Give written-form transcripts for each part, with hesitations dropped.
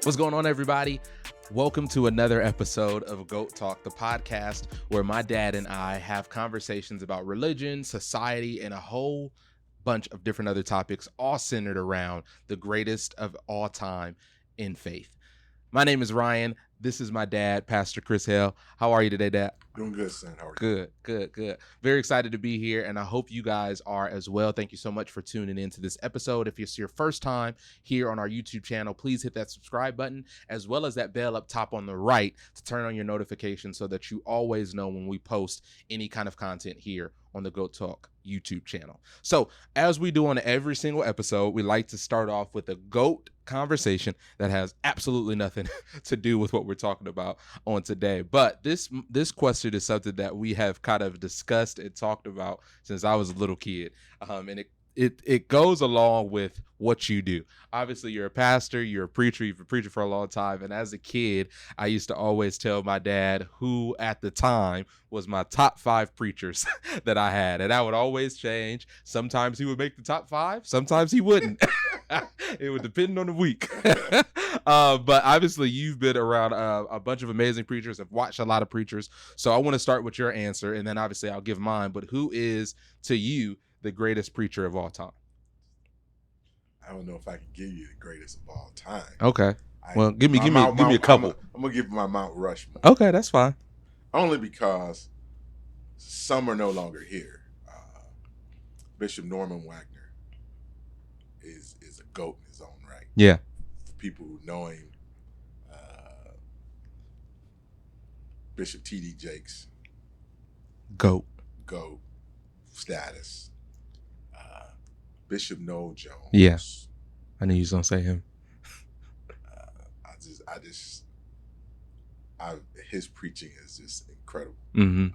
What's going on, everybody? Welcome to another episode of GOAT Talk, the podcast where my dad and I have conversations about religion, society, and a whole bunch of different other topics, all centered around the greatest of all time in faith. My name is Ryan. This is my dad, Pastor Chris Hale. How are you today, Dad? Doing good, son. How are you? Good. Very excited to be here, and I hope you guys are as well. Thank you so much for tuning into this episode. If it's your first time here on our YouTube channel, please hit that subscribe button as well as that bell up top on the right to turn on your notifications so that you always know when we post any kind of content here on the GOAT Talk YouTube channel. So, as we do on every single episode, we like to start off with a GOAT conversation that has absolutely nothing to do with what we're talking about on today. But this question is something that we have kind of discussed and talked about since I was a little kid. And it goes along with what you do. Obviously, you're a pastor, you're a preacher, you've been preaching for a long time. And as a kid, I used to always tell my dad who at the time was my top 5 preachers that I had. And that would always change. Sometimes he would make the top 5, sometimes he wouldn't. It would depend on the week. But obviously, you've been around a bunch of amazing preachers, have watched a lot of preachers. So I want to start with your answer, and then obviously I'll give mine. But who is, to you, the greatest preacher of all time? I don't know if I can give you the greatest of all time. Okay. Well, give me a couple. I'm gonna give my Mount Rushmore. Okay, that's fine. Only because some are no longer here. Bishop Norman Wagner is a GOAT in his own right. Yeah. For people who know him, Bishop T.D. Jakes, GOAT status. Bishop Noel Jones. Yeah. I knew you was gonna say him. His preaching is just incredible. Mm-hmm.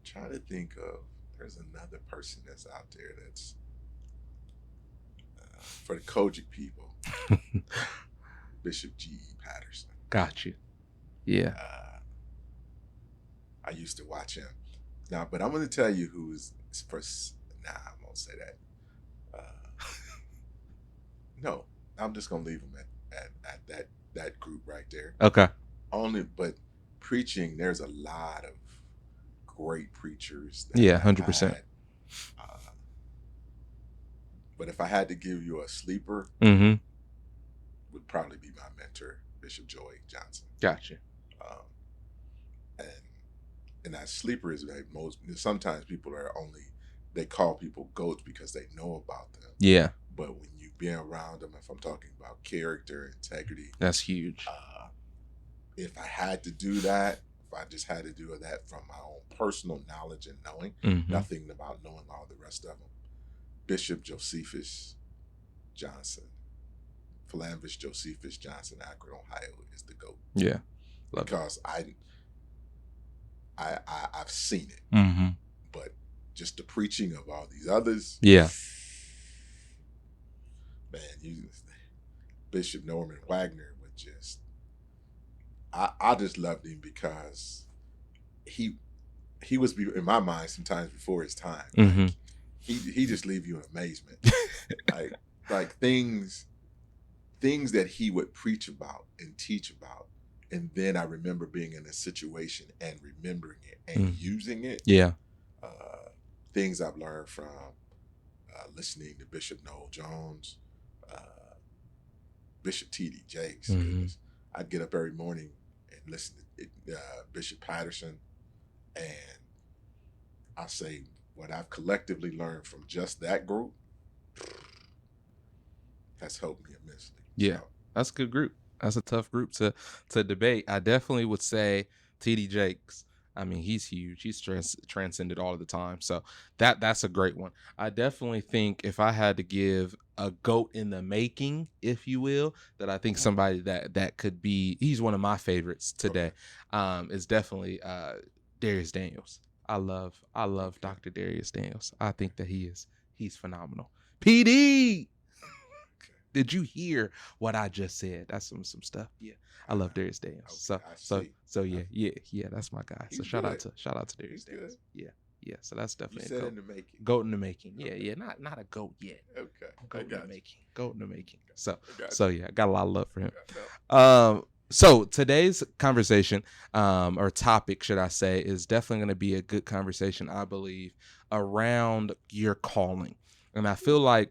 Trying to think of, there's another person that's out there that's for the Kojic people. Bishop G.E. Patterson. Got you. Yeah. I used to watch him. Now, but I'm going to tell you who's first. Nah, I won't say that. No, I'm just going to leave him at that group right there. Okay. But preaching, there's a lot of great preachers. 100%. But if I had to give you a sleeper, Mm-hmm. would probably be my mentor, Bishop Joey Johnson. Gotcha. And that sleeper is that sometimes people they call people GOATs because they know about them. Yeah. But when you've been around them, if I'm talking about character, integrity, that's huge. If I had to do that, if I just had to do that from my own personal knowledge and knowing, Mm-hmm. nothing about knowing all the rest of them, Bishop Josephus Johnson, Flamvish Josephus Johnson, Akron, Ohio, is the GOAT. Yeah. Because I've seen it. Mm-hmm. But just the preaching of all these others. Yeah. Man, Bishop Norman Wagner would just, I just loved him because he was, in my mind, sometimes before his time. Mm-hmm. Like, he just leave you in amazement. like things that he would preach about and teach about. And then I remember being in a situation and remembering it and using it. Yeah. Things I've learned from listening to Bishop Noel Jones, Bishop T.D. Jakes. Mm-hmm. I'd get up every morning and listen to Bishop Patterson. And I say what I've collectively learned from just that group has helped me immensely. Yeah. So, that's a good group. That's a tough group to debate. I definitely would say T.D. Jakes. I mean, he's huge. He's transcended all of the time. So that's a great one. I definitely think if I had to give a GOAT in the making, if you will, that I think somebody that could be, he's one of my favorites today, is definitely Dharius Daniels. I love Dr. Dharius Daniels. I think that he's phenomenal. PD! Did you hear what I just said? That's some stuff. Yeah, I love Dharius Daniels. Okay, So yeah, that's my guy. So shout out to Dharius Daniels. Yeah. Yeah, so that's You definitely a said goat. in the making. Goat in the making. Yeah, Okay. yeah, not a goat yet. Okay. Goat in the you. making. Goat in the making. So I got so yeah, I got a lot of love for him. you. No. So today's conversation, or topic, should I say, is definitely going to be a good conversation, I believe, around your calling. And I feel like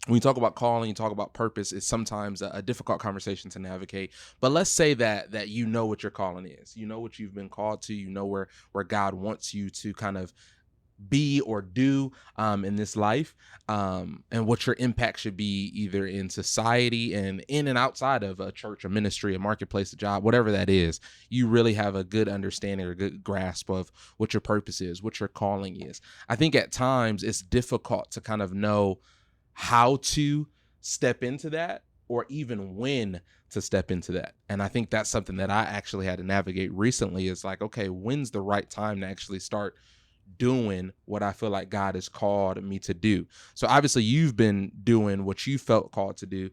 when you talk about calling, you talk about purpose, it's sometimes a difficult conversation to navigate. But let's say that you know what your calling is. You know what you've been called to. You know where God wants you to kind of be or do in this life, and what your impact should be either in society and in and outside of a church, a ministry, a marketplace, a job, whatever that is. You really have a good understanding or good grasp of what your purpose is, what your calling is. I think at times it's difficult to kind of know how to step into that or even when to step into that. And I think that's something that I actually had to navigate recently, is like, okay, when's the right time to actually start doing what I feel like God has called me to do. So obviously you've been doing what you felt called to do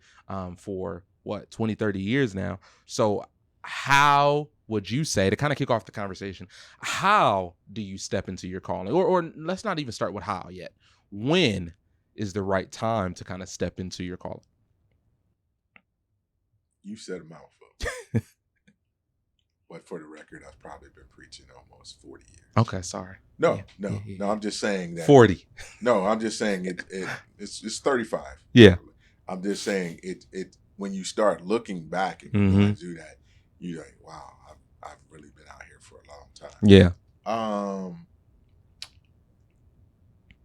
for what, 20, 30 years now. So how would you say, to kind of kick off the conversation, how do you step into your calling? Or let's not even start with how yet. When is the right time to kind of step into your calling? You said a mouthful. But for the record, I've probably been preaching almost 40 years. Okay, sorry. No, Yeah. I'm just saying that 40. No, I'm just saying it's 35. Yeah. I'm just saying it when you start looking back and Mhm. you going through that, you're like, wow, I've really been out here for a long time. Yeah.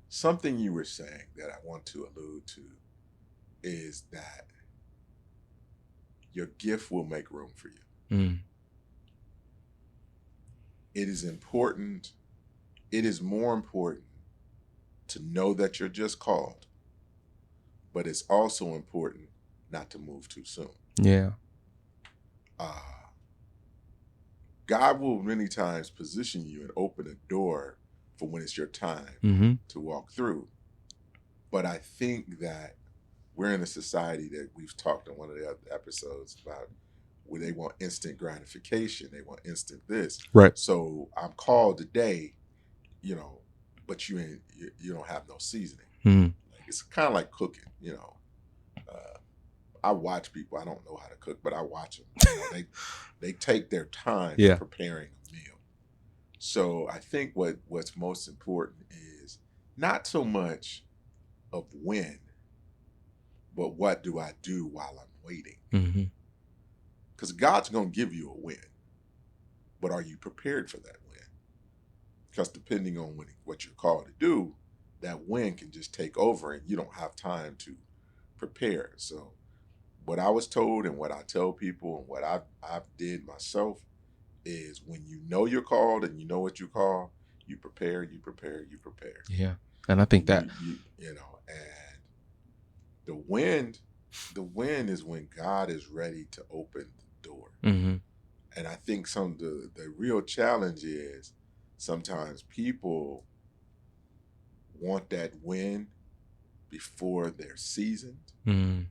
Something you were saying that I want to allude to is that your gift will make room for you. Mm. It is important. It is more important to know that you're just called, but it's also important not to move too soon. Yeah. God will many times position you and open a door for when it's your time Mm-hmm. to walk through. But I think that we're in a society that we've talked in one of the other episodes about where they want instant gratification. They want instant this. Right. So I'm called today, but you don't have no seasoning. Mm-hmm. Like, it's kind of like cooking, I watch people. I don't know how to cook, but I watch them. They take their time preparing a meal. So I think what's most important is not so much of when, but what do I do while I'm waiting? Because God's going to give you a win, but are you prepared for that win? Because depending on what you're called to do, that win can just take over and you don't have time to prepare. So what I was told and what I tell people and what I've did myself is when you know you're called and you know what you call, you prepare. Yeah. And I think that, and the win is when God is ready to open the door. mm-hmm. And I think some of the real challenge is sometimes people want that win before they're seasoned. Mm-hmm.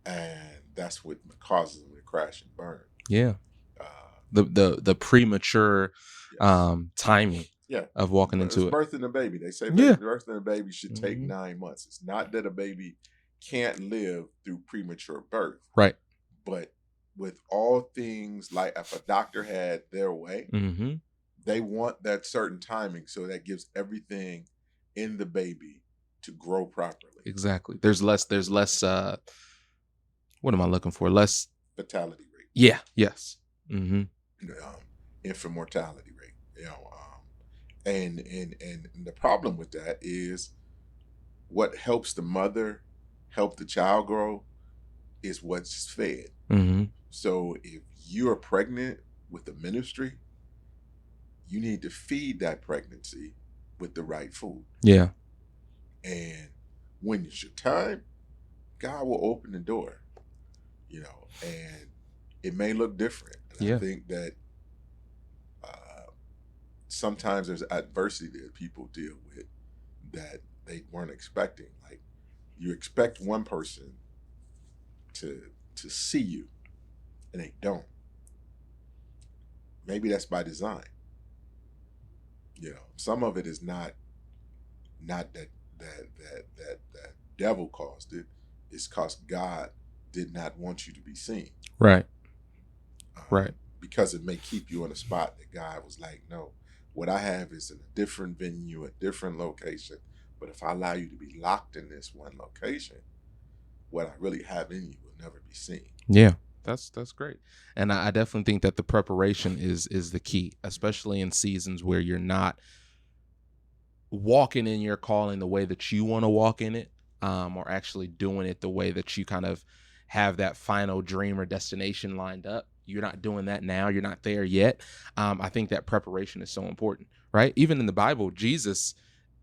And that's what causes them to crash and burn. Yeah. The premature timing of walking into it. Birthing a baby. They say birthing a baby should take 9 months. It's not that a baby can't live through premature birth. Right. But with all things, like if a doctor had their way, they want that certain timing. So that gives everything in the baby to grow properly. Exactly. There's less what am I looking for? Less fatality rate. Yeah. Yes. Infant mortality rate. And the problem with that is what helps the mother help the child grow is what's fed. So if you're pregnant with the ministry, you need to feed that pregnancy with the right food. Yeah. And when it's your time, God will open the door. And it may look different. And I think that sometimes there's adversity that people deal with that they weren't expecting. Like you expect one person to see you, and they don't. Maybe that's by design. Some of it is not that devil caused it. It's because God did not want you to be seen. Right. Right. Because it may keep you in a spot that God was like, no, what I have is in a different venue, a different location. But if I allow you to be locked in this one location, what I really have in you will never be seen. Yeah, that's great. And I definitely think that the preparation is the key, especially in seasons where you're not walking in your calling the way that you want to walk in it, or actually doing it the way that you kind of have that final dream or destination lined up. You're not doing that now. You're not there yet. I think that preparation is so important, right? Even in the Bible, Jesus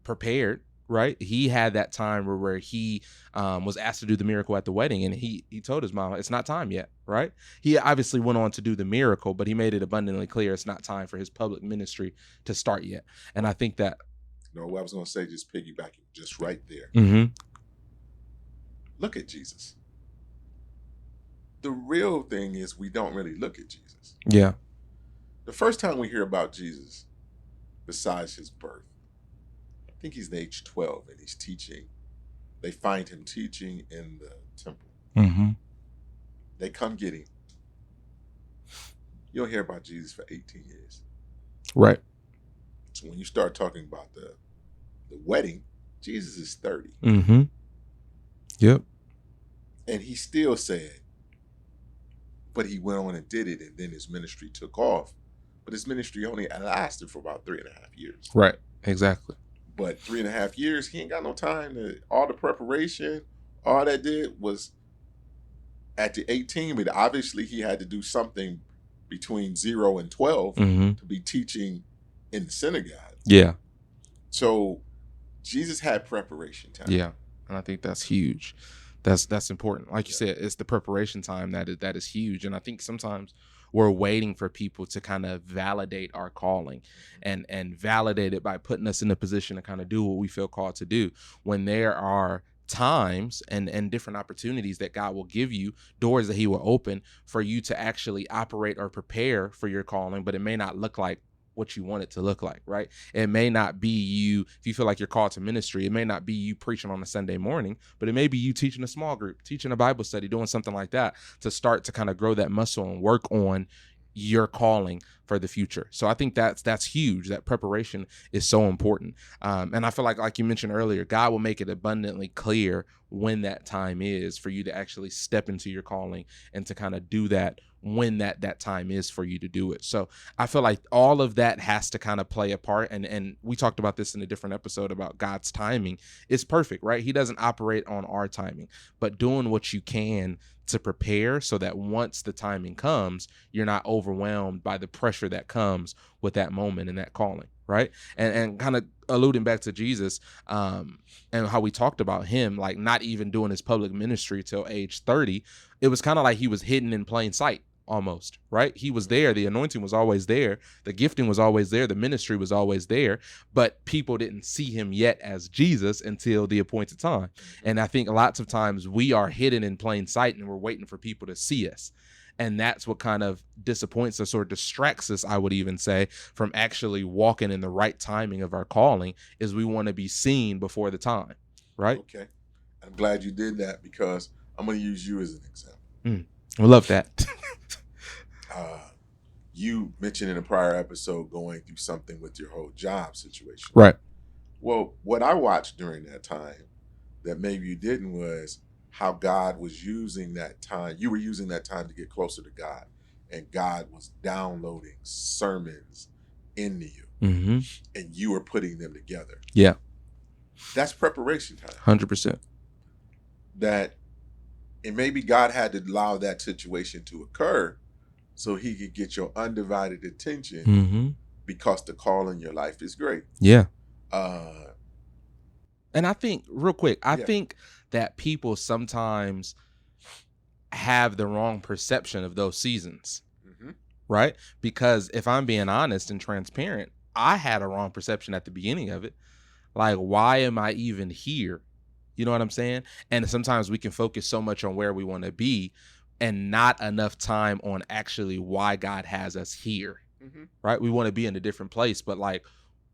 prepared, right? He had that time where he was asked to do the miracle at the wedding, and he told his mom, it's not time yet, right? He obviously went on to do the miracle, but he made it abundantly clear it's not time for his public ministry to start yet. And I think that what I was going to say, just piggybacking just right there. Mm-hmm. Look at Jesus. The real thing is we don't really look at Jesus. Yeah. The first time we hear about Jesus, besides his birth, I think he's age 12 and he's teaching. They find him teaching in the temple. Mm-hmm. They come get him. You don't hear about Jesus for 18 years. Right. So when you start talking about the wedding, Jesus is 30. Mm-hmm. Yep. And he still said, but he went on and did it, and then his ministry took off. But his ministry only lasted for about 3.5 years. Right. Exactly. But 3.5 years, he ain't got no time to, all the preparation, all that did was at the 18, but obviously he had to do something between 0 and 12 Mm-hmm. to be teaching in the synagogue. Yeah. So Jesus had preparation time. Yeah. And I think that's huge. That's important. Like you said, it's the preparation time that is huge. And I think sometimes we're waiting for people to kind of validate our calling and validate it by putting us in a position to kind of do what we feel called to do, when there are times and different opportunities that God will give you, doors that he will open for you to actually operate or prepare for your calling, but it may not look like what you want it to look like, right? It may not be you, if you feel like you're called to ministry, it may not be you preaching on a Sunday morning, but it may be you teaching a small group, teaching a Bible study, doing something like that to start to kind of grow that muscle and work on your calling for the future. So I think that's huge. That preparation is so important. And I feel like you mentioned earlier, God will make it abundantly clear when that time is for you to actually step into your calling and to kind of do that when that time is for you to do it. So I feel like all of that has to kind of play a part. And we talked about this in a different episode about God's timing. It's perfect, right? He doesn't operate on our timing, but doing what you can to prepare so that once the timing comes, you're not overwhelmed by the pressure that comes with that moment and that calling, right? And kind of alluding back to Jesus, and how we talked about him, like not even doing his public ministry till age 30, it was kind of like he was hidden in plain sight almost, right? He was there. The anointing was always there. The gifting was always there. The ministry was always there, but people didn't see him yet as Jesus until the appointed time. And I think lots of times we are hidden in plain sight and we're waiting for people to see us. And that's what kind of disappoints us or distracts us, I would even say, from actually walking in the right timing of our calling, is we want to be seen before the time, right? Okay. I'm glad you did that, because I'm going to use you as an example. I love that. You mentioned in a prior episode going through something with your whole job situation. Right. Well, what I watched during that time that maybe you didn't was how God was using that time. You were using that time to get closer to God, and God was downloading sermons into you, Mm-hmm. and you were putting them together. Yeah. That's preparation time. 100%. And maybe God had to allow that situation to occur so he could get your undivided attention, Mm-hmm. because the call in your life is great. Yeah. Uh, And I think, real quick, I Yeah. think that people sometimes have the wrong perception of those seasons, mhm. right? Because if I'm being honest and transparent, I had a wrong perception at the beginning of it. Like, why am I even here? You know what I'm saying? And sometimes we can focus so much on where we want to be and not enough time on actually why God has us here, Mhm. right? We want to be in a different place, but like,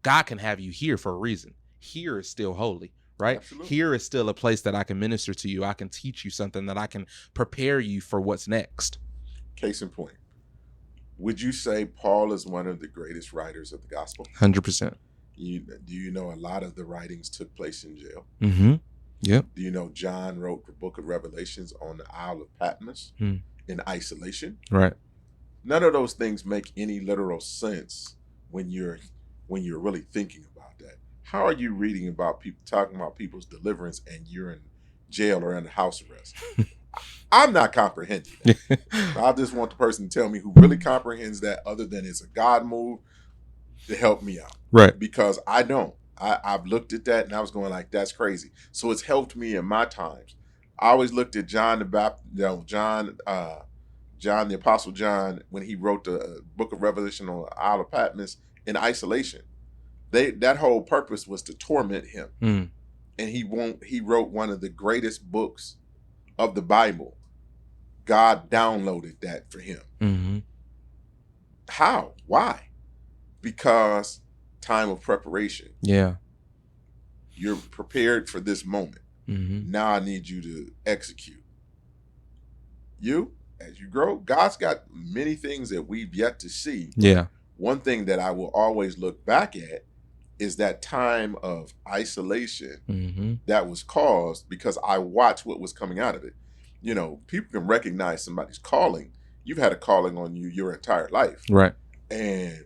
God can have you here for a reason. Here is still holy, right? Absolutely. Here is still a place that I can minister to you. I can teach you something, that I can prepare you for what's next. Case in point, would you say Paul is one of the greatest writers of the gospel? 100%. Do you know a lot of the writings took place in jail? Mm-hmm. Yep. Do you know John wrote the book of Revelations on the Isle of Patmos in isolation? Right. None of those things make any literal sense when you're really thinking about that. How are you reading about people, talking about people's deliverance, and you're in jail or under house arrest? I'm not comprehending that. I just want the person to tell me who really comprehends that, other than it's a God move, to help me out. Right. Because I don't. I've looked at that and I was going like, that's crazy. So it's helped me in my times. I always looked at John the Baptist, John the Apostle John, when he wrote the book of Revelation on the Isle of Patmos in isolation. That whole purpose was to torment him. Mm. And he wrote one of the greatest books of the Bible. God downloaded that for him. Mm-hmm. How? Why? Because time of preparation. Yeah. You're prepared for this moment. Mm-hmm. Now I need you to execute. As you grow, God's got many things that we've yet to see. Yeah. One thing that I will always look back at is that time of isolation that was caused because I watched what was coming out of it. You know, people can recognize somebody's calling. You've had a calling on you your entire life. Right. And,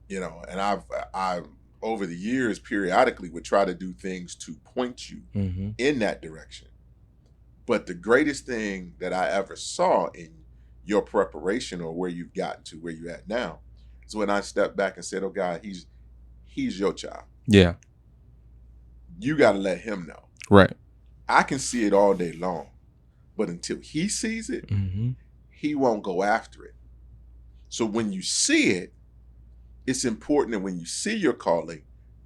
you know, and I've over the years periodically would try to do things to point you in that direction. But the greatest thing that I ever saw in your preparation or where you've gotten to where you're at now is when I stepped back and said, oh God, he's your child. Yeah. You got to let him know. Right. I can see it all day long, but until he sees it, he won't go after it. So when you see it, it's important that when you see your calling,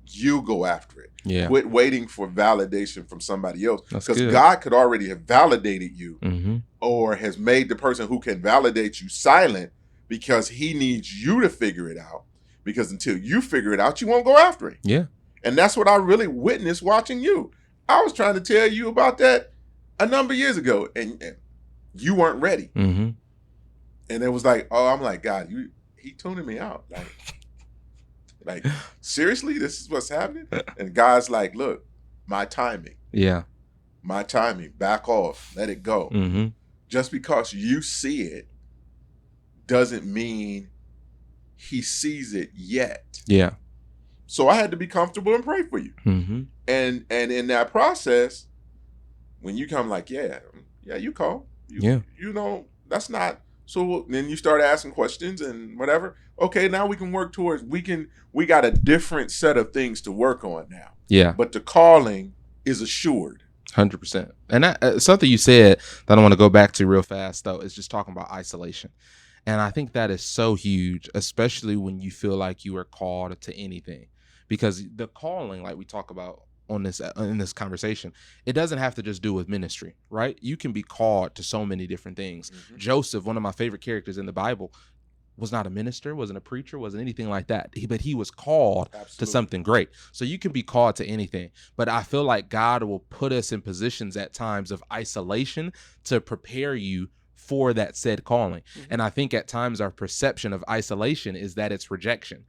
you go after it. Yeah. Quit waiting for validation from somebody else, because good. God could already have validated you or has made the person who can validate you silent because he needs you to figure it out, because until you figure it out, you won't go after it. Yeah. And that's what I really witnessed watching you. I was trying to tell you about that a number of years ago, and you weren't ready. And it was like, oh, I'm like, God, he tuning me out. Like, seriously, this is what's happening? And God's like, look, my timing. Yeah. My timing. Back off. Let it go. Just because you see it doesn't mean he sees it yet. Yeah. So I had to be comfortable and pray for you. And in that process, when you come like, yeah, you call. You know, that's not. So then you start asking questions and whatever. Okay, now we can work towards, we got a different set of things to work on now. Yeah. But the calling is assured. 100%. And that, something you said that I want to go back to real fast, though, is just talking about isolation. And I think that is so huge, especially when you feel like you are called to anything. Because the calling, like we talk about in this conversation, it doesn't have to just do with ministry, right? You can be called to so many different things. Joseph, one of my favorite characters in the Bible, was not a minister, wasn't a preacher, wasn't anything like that. But he was called to something great. So you can be called to anything. But I feel like God will put us in positions at times of isolation to prepare you for that said calling. And I think at times our perception of isolation is that it's rejection.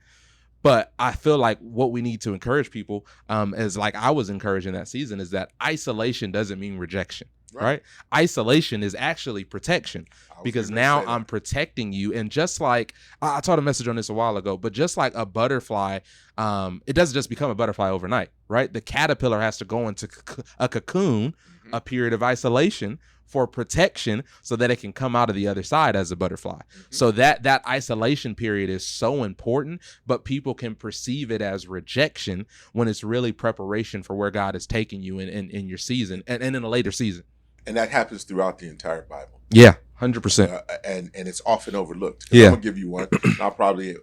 But I feel like what we need to encourage people, is like I was encouraging that season, is that isolation doesn't mean rejection, right? Isolation is actually protection, because now I'm protecting you. And just like I taught a message on this a while ago, but just like a butterfly, it doesn't just become a butterfly overnight, right? The caterpillar has to go into a cocoon, a period of isolation for protection, so that it can come out of the other side as a butterfly. So that isolation period is so important, but people can perceive it as rejection when it's really preparation for where God is taking you in your season and in a later season. And that happens throughout the entire Bible. Yeah, 100%. And it's often overlooked. Yeah. I'm going to give you one. I'll probably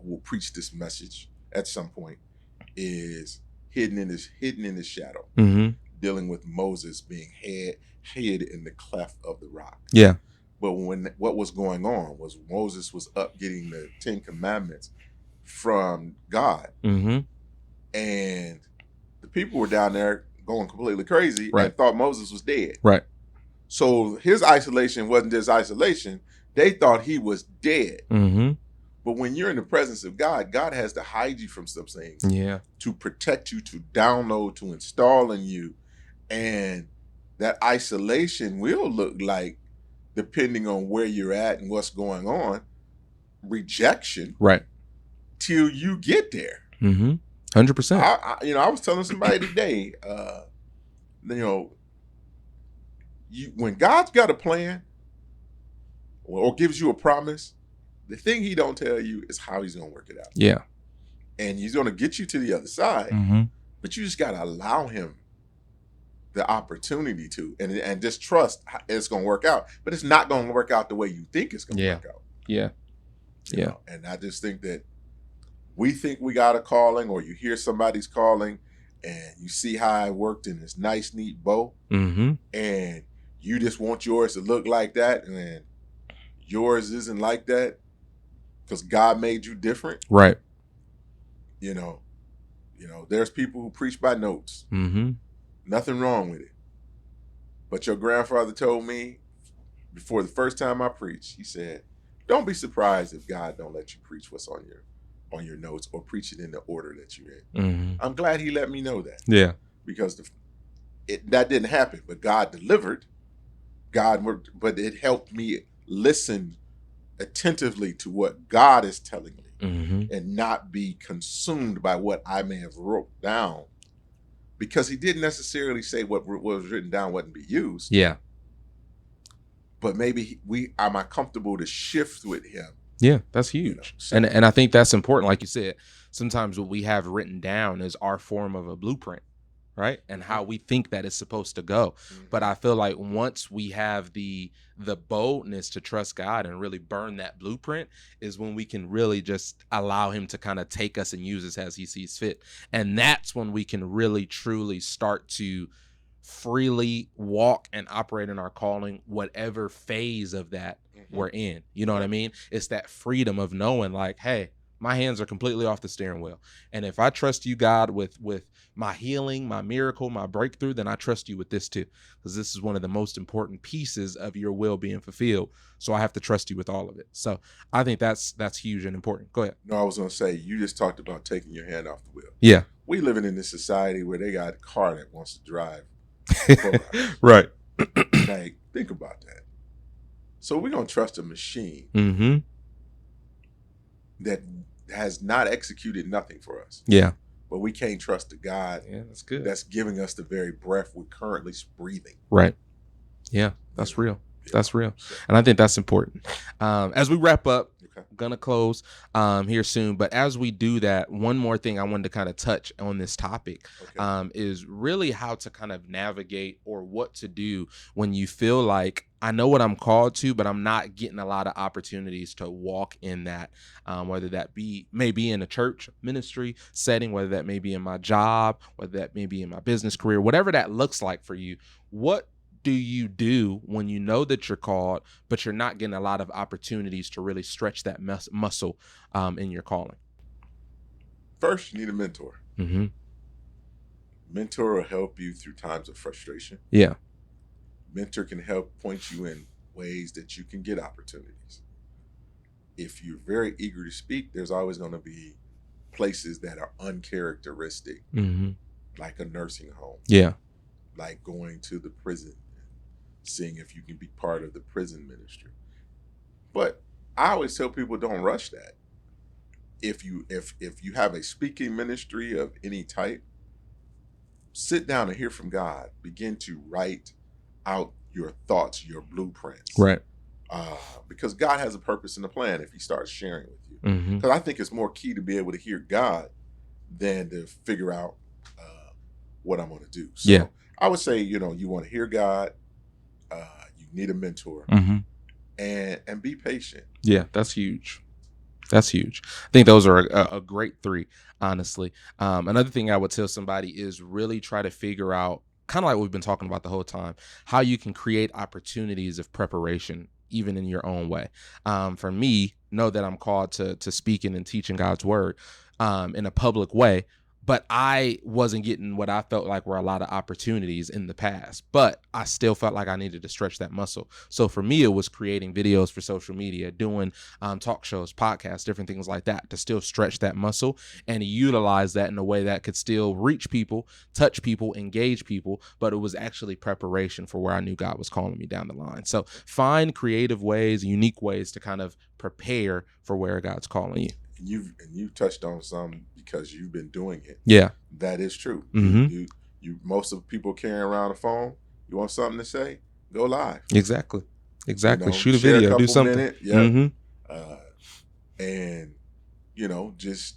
will preach this message at some point, is hidden in the shadow. Dealing with Moses being hid in the cleft of the rock. Yeah. But what was going on was Moses was up getting the 10 Commandments, from God. Mm-hmm. And the people were down there going completely crazy Right. and thought Moses was dead. Right. So his isolation wasn't just isolation. They thought he was dead. Mm-hmm. But when you're in the presence of God, God has to hide you from some things, Yeah. to protect you, to download, to install in you. And that isolation will look like, depending on where you're at and what's going on, rejection. Right. Till you get there. Mm-hmm. 100%. I was telling somebody today, when God's got a plan or gives you a promise, the thing he don't tell you is how he's going to work it out. Yeah. And he's going to get you to the other side, Mm-hmm. but you just got to allow him the opportunity to, and just trust it's going to work out. But it's not going to work out the way you think it's going to work out. Yeah. You know? And I just think that we think we got a calling, or you hear somebody's calling and you see how it worked in this nice, neat bow, Mm-hmm. and you just want yours to look like that, and yours isn't like that because God made you different. Right. There's people who preach by notes. Mm-hmm. Nothing wrong with it. But your grandfather told me before the first time I preached, he said, don't be surprised if God don't let you preach what's on your notes, or preach it in the order that you're in. Mm-hmm. I'm glad he let me know that. Yeah. Because that didn't happen, but God delivered. But it helped me listen attentively to what God is telling me, Mm-hmm. and not be consumed by what I may have wrote down, because he didn't necessarily say what was written down wouldn't be used. Yeah. But maybe am I comfortable to shift with him? Yeah, that's huge. And I think that's important. Like you said, sometimes what we have written down is our form of a blueprint, right? And how we think that it's supposed to go. Mm-hmm. But I feel like once we have the boldness to trust God and really burn that blueprint, is when we can really just allow him to kind of take us and use us as he sees fit. And that's when we can really, truly start to freely walk and operate in our calling, whatever phase of that we're in. You know what I mean? It's that freedom of knowing, like, hey, my hands are completely off the steering wheel. And if I trust you, God, with my healing, my miracle, my breakthrough, then I trust you with this too, because this is one of the most important pieces of your will being fulfilled. So I have to trust you with all of it. So I think that's huge and important. Go ahead. No, I was going to say, you just talked about taking your hand off the wheel. Yeah. We living in this society where they got a car that wants to drive. Right. Like, think about that. So we're going to trust a machine Mm-hmm. that has not executed nothing for us. Yeah. But we can't trust the God that's good. that's giving us the very breath we're currently breathing. Right. Yeah, that's real. That's real. And I think that's important. As we wrap up, I'm going to close here soon. But as we do that, one more thing I wanted to kind of touch on this topic is really how to kind of navigate, or what to do when you feel like, I know what I'm called to, but I'm not getting a lot of opportunities to walk in that, whether that be maybe in a church ministry setting, whether that may be in my job, whether that may be in my business career, whatever that looks like for you. What do you do when you know that you're called, but you're not getting a lot of opportunities to really stretch that muscle in your calling? First, you need a mentor. Mm-hmm. Mentor will help you through times of frustration. Yeah. Mentor can help point you in ways that you can get opportunities. If you're very eager to speak, there's always going to be places that are uncharacteristic, like a nursing home. Yeah. Like going to the prison, seeing if you can be part of the prison ministry. But I always tell people, don't rush that. If you have a speaking ministry of any type, sit down and hear from God. Begin to write out your thoughts, your blueprints. Right. Because God has a purpose and a plan if he starts sharing with you. Mm-hmm. Because I think it's more key to be able to hear God than to figure out what I'm going to do. So yeah. I would say, you want to hear God. You need a mentor. And be patient. Yeah, that's huge. That's huge. I think those are a great three, honestly. Another thing I would tell somebody is really try to figure out, kind of like we've been talking about the whole time, how you can create opportunities of preparation even in your own way. For me, know that I'm called to speaking and teaching God's word in a public way, but I wasn't getting what I felt like were a lot of opportunities in the past, but I still felt like I needed to stretch that muscle. So for me, it was creating videos for social media, doing talk shows, podcasts, different things like that to still stretch that muscle and utilize that in a way that could still reach people, touch people, engage people, but it was actually preparation for where I knew God was calling me down the line. So find creative ways, unique ways to kind of prepare for where God's calling you. You touched on some because you've been doing it. Yeah, that is true. Mm-hmm. You most of the people carrying around a phone. You want something to say? Go live. Exactly. Shoot a share video, do something. Minute, yeah. Mm-hmm. And just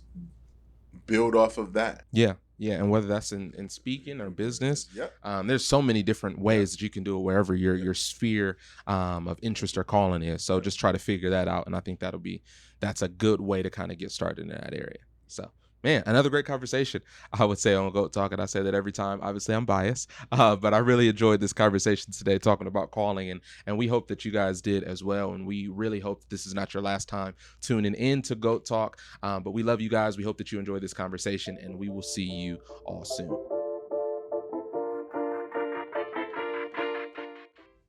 build off of that. Yeah. And whether that's in speaking or business, Yep. There's so many different ways that you can do it wherever your sphere of interest or calling is. So just try to figure that out, and I think that's a good way to kind of get started in that area. So, man, another great conversation, I would say, on Goat Talk. And I say that every time. Obviously, I'm biased, but I really enjoyed this conversation today talking about calling, and we hope that you guys did as well. And we really hope this is not your last time tuning in to Goat Talk, but we love you guys. We hope that you enjoyed this conversation, and we will see you all soon.